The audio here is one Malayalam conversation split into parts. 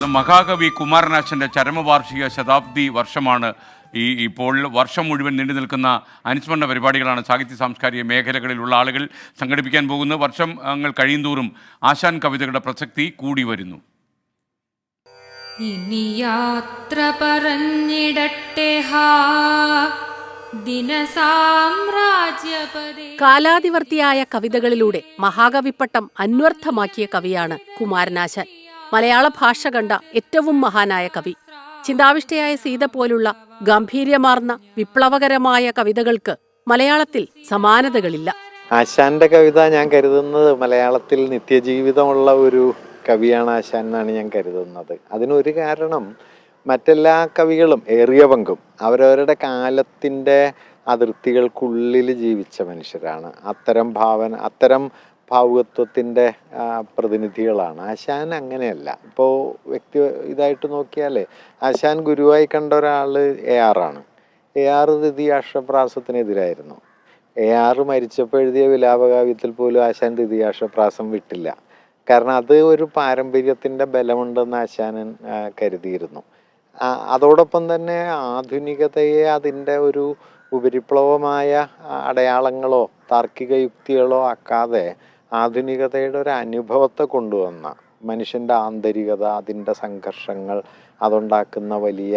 മഹാകവി കുമാരനാശൻ്റെ ചരമവാർഷിക ശതാബ്ദി വർഷമാണ് ഇപ്പോൾ വർഷം മുഴുവൻ നീണ്ടു നിൽക്കുന്ന അനുസ്മരണ പരിപാടികളാണ് സാഹിത്യ സാംസ്കാരിക മേഖലകളിലുള്ള ആളുകൾ സംഘടിപ്പിക്കാൻ പോകുന്നത്. വർഷങ്ങൾ കഴിയുന്തോറും ആശാൻ കവിതകളുടെ പ്രസക്തി കൂടി വരുന്നു. ഇനി യാത്ര പറഞ്ഞിടട്ടെ കാലാതിവർത്തിയായ കവിതകളിലൂടെ മഹാകവിപ്പട്ടം അന്വർത്ഥമാക്കിയ കവിയാണ് കുമാരനാശാൻ. മലയാള ഭാഷ കണ്ട ഏറ്റവും മഹാനായ കവി. ചിന്താവിഷ്ടയായ സീത പോലുള്ള ഗംഭീര്യമാർന്ന വിപ്ലവകരമായ കവിതകൾക്ക് മലയാളത്തിൽ സമാനതകളില്ല. ആശാന്റെ കവിത ഞാൻ കരുതുന്നത് മലയാളത്തിൽ നിത്യജീവിതമുള്ള ഒരു കവിയാണ് ആശാൻ എന്നാണ് ഞാൻ കരുതുന്നത്. അതിനൊരു കാരണം മറ്റെല്ലാ കവികളും ഏറിയ പങ്കും അവരവരുടെ കാലത്തിൻ്റെ അതിർത്തികൾക്കുള്ളിൽ ജീവിച്ച മനുഷ്യരാണ്. അത്തരം ഭാവുകത്വത്തിൻ്റെ പ്രതിനിധികളാണ്. ആശാൻ അങ്ങനെയല്ല. ഇപ്പോൾ ഇതായിട്ട് നോക്കിയാലേ ആശാൻ ഗുരുവായി കണ്ട ഒരാൾ AR ആണ്. AR ദ്വിതീയാക്ഷരപ്രാസത്തിനെതിരായിരുന്നു. AR മരിച്ചപ്പോൾ എഴുതിയ വിലാപകാവ്യത്തിൽ പോലും ആശാൻ ദ്വിതീയാക്ഷരപ്രാസം വിട്ടില്ല. കാരണം അത് ഒരു പാരമ്പര്യത്തിൻ്റെ ബലമുണ്ടെന്ന് ആശാനൻ കരുതിയിരുന്നു. അതോടൊപ്പം തന്നെ ആധുനികതയെ അതിൻ്റെ ഒരു ഉപരിപ്ലവമായ അടയാളങ്ങളോ താർക്കിക യുക്തികളോ ആക്കാതെ ആധുനികതയുടെ ഒരു അനുഭവത്തെ കൊണ്ടുവന്ന മനുഷ്യൻ്റെ ആന്തരികത, അതിൻ്റെ സംഘർഷങ്ങൾ, അതുണ്ടാക്കുന്ന വലിയ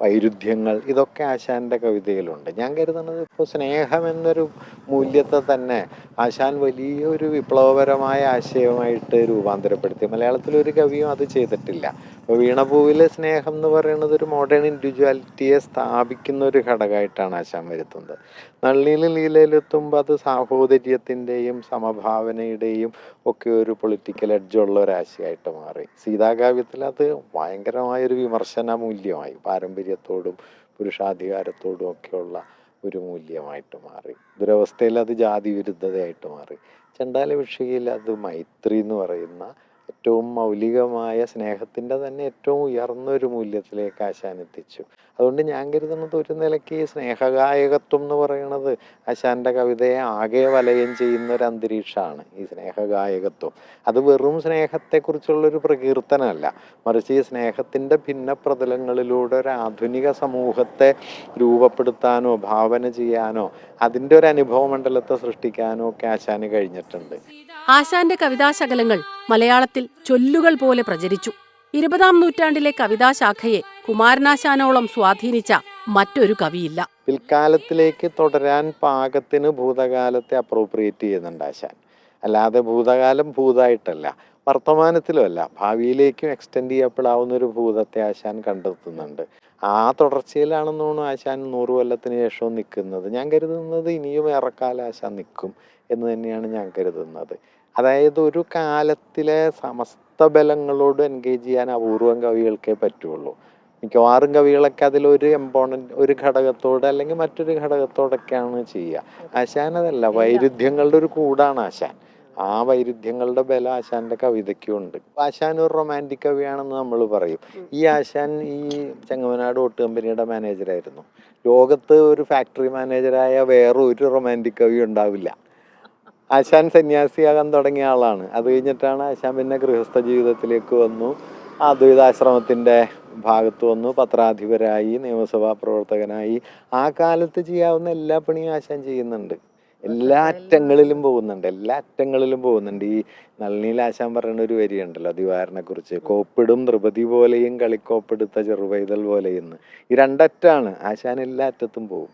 വൈരുദ്ധ്യങ്ങൾ, ഇതൊക്കെ ആശാൻ്റെ കവിതയിലുണ്ട്. ഞാൻ കരുതുന്നത് ഇപ്പോൾ സ്നേഹം എന്നൊരു മൂല്യത്തെ തന്നെ ആശാൻ വലിയൊരു വിപ്ലവപരമായ ആശയമായിട്ട് രൂപാന്തരപ്പെടുത്തി. മലയാളത്തിലൊരു കവിയും അത് ചെയ്തിട്ടില്ല. ഇപ്പോൾ വീണപൂവിലെ സ്നേഹം എന്ന് പറയുന്നത് ഒരു മോഡേൺ ഇൻഡിവിജ്വാലിറ്റിയെ സ്ഥാപിക്കുന്ന ഒരു ഘടകമായിട്ടാണ് ആശാൻ വരുത്തുന്നത്. നള്ളിയിലും ലീലയിലെത്തുമ്പോൾ അത് സാഹോദര്യത്തിൻ്റെയും സമഭാവനയുടെയും ഒക്കെ ഒരു പൊളിറ്റിക്കൽ എഡ്ജുള്ള ഒരാശയമായിട്ട് മാറി. സീതാകാവ്യത്തിൽ അത് ഭയങ്കരമായൊരു വിമർശന മൂല്യമായി, പാരമ്പര്യത്തോടും പുരുഷാധികാരത്തോടും ഒക്കെയുള്ള ഒരു മൂല്യമായിട്ട് മാറി. ദുരവസ്ഥയിൽ അത് ജാതി വിരുദ്ധതയായിട്ട് മാറി. ചണ്ടാല ഭിക്ഷയിൽ അത് മൈത്രി എന്ന് പറയുന്ന ഏറ്റവും മൗലികമായ സ്നേഹത്തിൻ്റെ തന്നെ ഏറ്റവും ഉയർന്നൊരു മൂല്യത്തിലേക്ക് ആശാൻ എത്തിച്ചു. അതുകൊണ്ട് ഞാൻ കരുതുന്നത് ഒരു നിലയ്ക്ക് ഈ സ്നേഹഗായകത്വം എന്ന് പറയുന്നത് ആശാൻ്റെ കവിതയെ ആകെ വലയം ചെയ്യുന്ന ഒരു അന്തരീക്ഷമാണ് ഈ സ്നേഹഗായകത്വം. അത് വെറും സ്നേഹത്തെക്കുറിച്ചുള്ളൊരു പ്രകീർത്തനമല്ല, മറിച്ച് ഈ സ്നേഹത്തിൻ്റെ ഭിന്ന പ്രതലങ്ങളിലൂടെ ഒരു ആധുനിക സമൂഹത്തെ രൂപപ്പെടുത്താനോ ഭാവന ചെയ്യാനോ അതിൻ്റെ ഒരു അനുഭവ മണ്ഡലത്തെ സൃഷ്ടിക്കാനോ ഒക്കെ ആശാന് കഴിഞ്ഞിട്ടുണ്ട്. ആശാന്റെ കവിതാശകലങ്ങൾ മലയാളത്തിൽ ചൊല്ലുകൾ പോലെ പ്രചരിച്ചു. 20-ാം നൂറ്റാണ്ടിലെ കവിതാശാഖയെ കുമാരനാശാനോളം സ്വാധീനിച്ച മറ്റൊരു കവിയില്ല. പിൽക്കാലത്തിലേക്ക് തുടരാൻ പാകത്തിന് ഭൂതകാലത്തെ അപ്രോപ്രിയേറ്റ് ചെയ്യുന്നുണ്ട് ആശാൻ. അല്ലാതെ ഭൂതകാലം ഭൂതമായിട്ടല്ല, വർത്തമാനത്തിലും അല്ല, ഭാവിയിലേക്കും എക്സ്റ്റെൻഡ് ചെയ്യപ്പെടാവുന്ന ഒരു ഭൂതത്തെ ആശാൻ കണ്ടെത്തുന്നുണ്ട്. ആ തുടർച്ചയിലാണെന്ന് തോന്നുന്നു ആശാൻ 100 കൊല്ലത്തിന് ശേഷവും നിൽക്കുന്നത്. ഞാൻ കരുതുന്നത് ഇനിയും ഏറെക്കാലം ആശാൻ നിൽക്കും എന്ന് തന്നെയാണ് ഞാൻ കരുതുന്നത്. അതായത് ഒരു കാലത്തിലെ സമസ്ത ബലങ്ങളോട് എൻഗേജ് ചെയ്യാൻ അപൂർവം കവികൾക്കേ പറ്റുള്ളൂ. മിക്കവാറും കവികളൊക്കെ അതിലൊരു ഒരു ഘടകത്തോട് അല്ലെങ്കിൽ മറ്റൊരു ഘടകത്തോടൊക്കെയാണ് ചെയ്യുക. ആശാൻ അതല്ല, വൈരുദ്ധ്യങ്ങളുടെ ഒരു കൂടാണ് ആശാൻ. ആ വൈരുദ്ധ്യങ്ങളുടെ ബലം ആശാന്റെ കവിതയ്ക്കും ഉണ്ട്. ആശാൻ ഒരു റൊമാൻറ്റിക് കവിയാണെന്ന് നമ്മൾ പറയും. ഈ ആശാൻ ഈ ചെങ്ങമനാട് ഓട്ട് കമ്പനിയുടെ മാനേജറായിരുന്നു. ലോകത്ത് ഒരു ഫാക്ടറി മാനേജറായ വേറെ ഒരു റൊമാൻറ്റിക് കവി ഉണ്ടാവില്ല. ആശാൻ സന്യാസിയാകാൻ തുടങ്ങിയ ആളാണ്. അത് കഴിഞ്ഞിട്ടാണ് ആശാൻ പിന്നെ ഗൃഹസ്ഥ ജീവിതത്തിലേക്ക് വന്നു, അദ്വൈതാശ്രമത്തിൻ്റെ ഭാഗത്ത് വന്നു, പത്രാധിപരായി, നിയമസഭാ പ്രവർത്തകനായി. ആ കാലത്ത് ചെയ്യാവുന്ന എല്ലാ പണിയും ആശാൻ ചെയ്യുന്നുണ്ട്. എല്ലാ അറ്റങ്ങളിലും പോകുന്നുണ്ട്. ഈ നളിനിയിൽ ആശാൻ പറയുന്ന ഒരു വരിയുണ്ടല്ലോ ദിവാരനെ കുറിച്ച്, കോപ്പിടും നൃപതി പോലെയും കളിക്കോപ്പെടുത്ത ചെറുപൈതൽ പോലെയും. ഈ രണ്ടറ്റാണ്. ആശാൻ എല്ലാ അറ്റത്തും പോകും.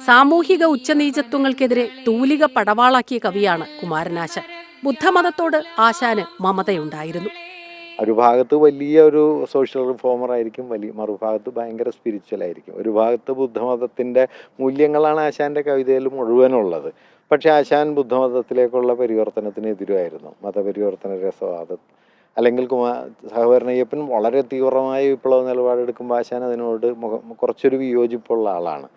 സാമൂഹിക ഉച്ചനീചത്വങ്ങൾക്കെതിരെ തൂലിക പടവാളാക്കിയ കവിയാണ് കുമാരനാശാൻ. ബുദ്ധമതത്തോട് ആശാന് മമതയുണ്ടായിരുന്നു. ഒരു ഭാഗത്ത് വലിയ ഒരു സോഷ്യൽ റിഫോമർ ആയിരിക്കും, മറുഭാഗത്ത് ഭയങ്കര സ്പിരിച്വൽ ആയിരിക്കും. ഒരു ഭാഗത്ത് ബുദ്ധമതത്തിൻ്റെ മൂല്യങ്ങളാണ് ആശാൻ്റെ കവിതയിൽ മുഴുവനുള്ളത്. പക്ഷെ ആശാൻ ബുദ്ധമതത്തിലേക്കുള്ള പരിവർത്തനത്തിനെതിരായിരുന്നു. മതപരിവർത്തന രസവാദം അല്ലെങ്കിൽ സഹോദരനയ്യപ്പൻ വളരെ തീവ്രമായ വിപ്ലവ നിലപാടെടുക്കുമ്പോൾ ആശാൻ അതിനോട് കുറച്ചൊരു വിയോജിപ്പുള്ള ആളാണ്.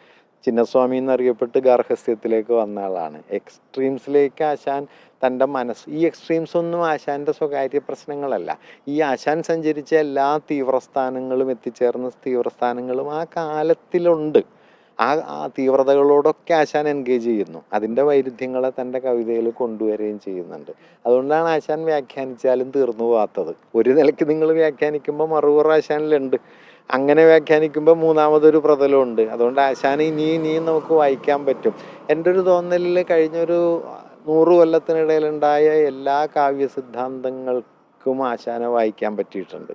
ചിന്നസ്വാമി എന്നറിയപ്പെട്ട് ഗാർഹസ്ഥ്യത്തിലേക്ക് വന്ന ആളാണ്. എക്സ്ട്രീംസിലേക്ക് ആശാൻ തൻ്റെ ഈ എക്സ്ട്രീംസ് ഒന്നും ആശാൻ്റെ സ്വകാര്യ പ്രശ്നങ്ങളല്ല. ഈ ആശാൻ സഞ്ചരിച്ച എല്ലാ തീവ്രസ്ഥാനങ്ങളും എത്തിച്ചേർന്ന തീവ്രസ്ഥാനങ്ങളും ആ കാലത്തിലുണ്ട്. ആ തീവ്രതകളോടൊക്കെ ആശാൻ എൻഗേജ് ചെയ്യുന്നു. അതിൻ്റെ വൈരുദ്ധ്യങ്ങളെ തൻ്റെ കവിതയിൽ കൊണ്ടുവരികയും ചെയ്യുന്നുണ്ട്. അതുകൊണ്ടാണ് ആശാൻ വ്യാഖ്യാനിച്ചാലും തീർന്നു പോകാത്തത്. ഒരു നിലയ്ക്ക് നിങ്ങൾ വ്യാഖ്യാനിക്കുമ്പോൾ മറുപുറ ആശാനിലുണ്ട്, അങ്ങനെ വ്യാഖ്യാനിക്കുമ്പോൾ മൂന്നാമതൊരു പ്രതലമുണ്ട്. അതുകൊണ്ട് ആശാൻ ഇനിയും നമുക്ക് വായിക്കാൻ പറ്റും. എൻ്റെ ഒരു തോന്നലിൽ കഴിഞ്ഞൊരു 100 കൊല്ലത്തിനിടയിലുണ്ടായ എല്ലാ കാവ്യ സിദ്ധാന്തങ്ങൾക്കും ആശാനെ വായിക്കാൻ പറ്റിയിട്ടുണ്ട്.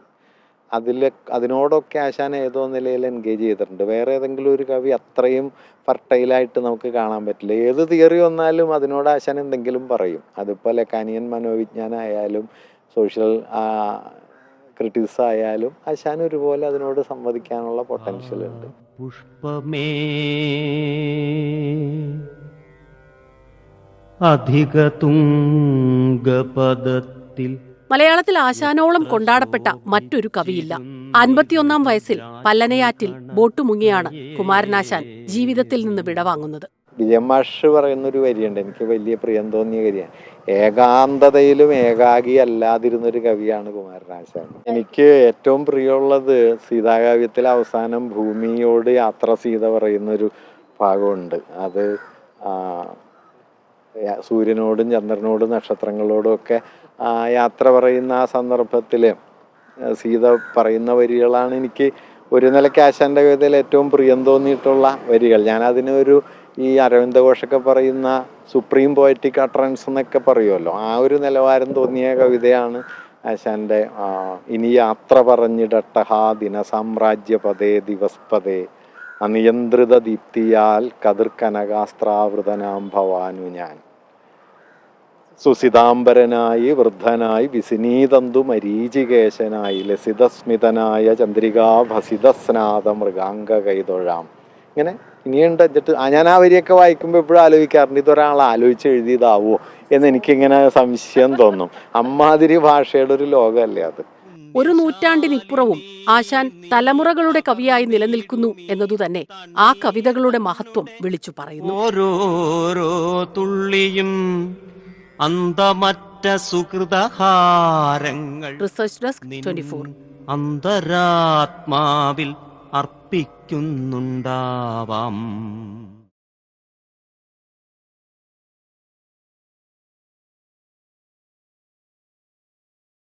അതിനോടൊക്കെ ആശാൻ ഏതോ നിലയിൽ എൻഗേജ് ചെയ്തിട്ടുണ്ട്. വേറെ ഏതെങ്കിലും ഒരു കവി അത്രയും ഫർട്ടൈലായിട്ട് നമുക്ക് കാണാൻ പറ്റില്ല. ഏത് തിയറി വന്നാലും അതിനോട് ആശാൻ എന്തെങ്കിലും പറയും. അതിപ്പോൾ ലക്കാനിയൻ മനോവിജ്ഞാനം ആയാലും സോഷ്യൽ ക്രിറ്റിക്സ് ആയാലും ആശാൻ ഒരുപോലെ അതിനോട് സംവദിക്കാനുള്ള പൊട്ടൻഷ്യൽ ഉണ്ട്. പുഷ്പമേ അധിക തുംഗപദത്തിൽ മലയാളത്തിൽ ആശാനോളം കൊണ്ടാടപ്പെട്ട മറ്റൊരു കവിയില്ല. 51 വയസ്സിൽ പല്ലനയാറ്റിൽ ബോട്ടുമുങ്ങിയാണ് കുമാരനാശാൻ ജീവിതത്തിൽ നിന്ന് വിടവാങ്ങുന്നത്. വിജയമാഷ് പറയുന്നൊരു വരിയുണ്ട്, എനിക്ക് വലിയ പ്രിയം തോന്നിയ വരിയാണ്. ഏകാന്തതയിലും ഏകാഗി അല്ലാതിരുന്നൊരു കവിയാണ് കുമാരനാശാൻ. എനിക്ക് ഏറ്റവും പ്രിയമുള്ളത് സീതാകാവ്യത്തിൽ അവസാനം ഭൂമിയോട് യാത്ര സീത പറയുന്നൊരു ഭാഗമുണ്ട്. അത് സൂര്യനോടും ചന്ദ്രനോടും നക്ഷത്രങ്ങളോടും ഒക്കെ യാത്ര പറയുന്ന ആ സന്ദർഭത്തിൽ സീത പറയുന്ന വരികളാണ് എനിക്ക് ഒരു നിലയ്ക്ക് ആശാൻ്റെ കവിതയിൽ ഏറ്റവും പ്രിയം തോന്നിയിട്ടുള്ള വരികൾ. ഞാനതിനൊരു ഈ അരവിന്ദ ഘോഷൊക്കെ പറയുന്ന സുപ്രീം പോയറ്റിക് അട്ടറൻസ് എന്നൊക്കെ പറയുമല്ലോ, ആ ഒരു നിലവാരം തോന്നിയ കവിതയാണ് ആശാൻ്റെ ഇനി യാത്ര പറഞ്ഞിടട്ടഹാ ദിനസാമ്രാജ്യപദേ ദിവസ്പദേ അനിയന്ത്രിത ദീപ്തിയാൽ കതിർക്കനകാസ്ത്രാവൃതനാം ഭവാനു ഞാൻ സുസിതാംബരനായി വൃദ്ധനായി വിസിനീതന്തു മരീചികേശനായി ലസിതസ്മിതനായ ചന്ദ്രികാഭസിതസ്നാദ മൃഗാംഗ കൈതൊഴാം. ഇങ്ങനെ ഇനിയുണ്ട്. എന്നിട്ട് ഞാൻ ആ വരിയൊക്കെ വായിക്കുമ്പോൾ എപ്പോഴും ആലോചിക്കാറുണ്ട്, ഇതൊരാൾ ആലോചിച്ച് എഴുതിയതാവോ എന്ന് എനിക്കിങ്ങനെ സംശയം തോന്നും. അമ്മാതിരി ഭാഷയുടെ ഒരു ലോകമല്ലേ അത്. ഒരു നൂറ്റാണ്ടിനിപ്പുറവും ആശാൻ തലമുറകളുടെ കവിയായി നിലനിൽക്കുന്നു എന്നതുതന്നെ ആ കവിതകളുടെ മഹത്വം വിളിച്ചു പറയുന്നു. ഓരോരോ തുള്ളിയും അന്തമറ്റ സുഹൃതഹാരങ്ങൾ റിസർച്ച് ഡെസ്ക് 24 അന്തരാത്മാവിൽ അർപ്പിക്കുന്നുണ്ടാവാം.